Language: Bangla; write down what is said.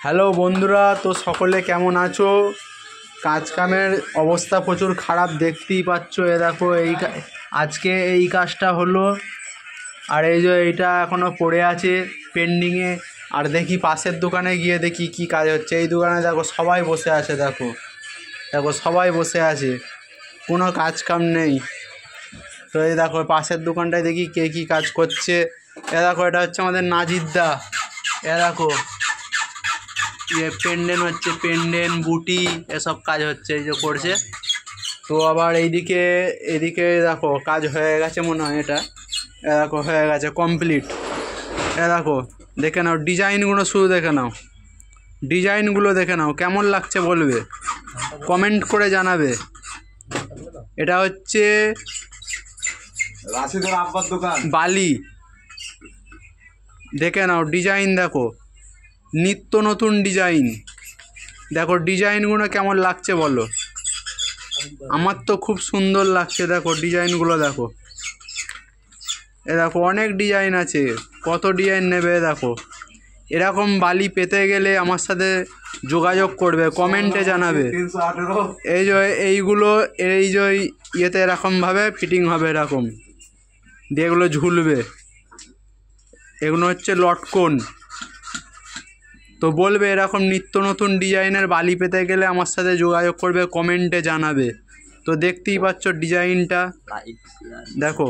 হ্যালো বন্ধুরা, তো সকলে কেমন আছো? কাজ কামের অবস্থা প্রচুর খারাপ, দেখতেই পাচ্ছ। এ দেখো, আজকে এই কাজটা হলো, আর এই যে এইটা এখনও পড়ে আছে পেন্ডিংয়ে। আর দেখি পাশের দোকানে গিয়ে দেখি কি কাজ হচ্ছে। এই দোকানে দেখো সবাই বসে আছে, দেখো দেখো সবাই বসে আছে, কোনো কাজ কাম নেই। তো এই দেখো পাশের দোকানটায় দেখি কে কী কাজ করছে। এ দেখো, এটা হচ্ছে আমাদের নাজিরদা। এ দেখো পেন্ডেন্ট হচ্ছে, পেন্ডেন্ট বুটি এসব কাজ হচ্ছে, এই যে করছে। তো আবার এদিকে দেখো কাজ হয়ে গেছে মনে হয়। এটা দেখো হয়ে গেছে কমপ্লিট। দেখো দেখে নাও ডিজাইনগুলো, শুধু দেখে নাও ডিজাইনগুলো, দেখে নাও কেমন লাগছে বলবে, কমেন্ট করে জানাবে। এটা হচ্ছে রাশিদের আব্বার দোকান বালি। দেখে নাও ডিজাইন, দেখো নিত্য নতুন ডিজাইন। দেখো ডিজাইনগুলো কেমন লাগছে বলো। আমার তো খুব সুন্দর লাগছে। দেখো ডিজাইনগুলো দেখো। এ দেখো অনেক ডিজাইন আছে, কত ডিজাইন নেবে। দেখো এরকম বালি পেতে গেলে আমার সাথে যোগাযোগ করবে, কমেন্টে জানাবে। 318 এই যে এইগুলো, এই যে ইয়েতে এরকমভাবে ফিটিং হবে, এরকম দিয়ে এগুলো ঝুলবে। এগুলো হচ্ছে লটকন। তো বলবে এরকম নিত্য নতুন ডিজাইনের বালি পেতে গেলে আমার সাথে যোগাযোগ করবে, কমেন্টে জানাবে। তো দেখতেই পাচ্ছ ডিজাইনটা, দেখো।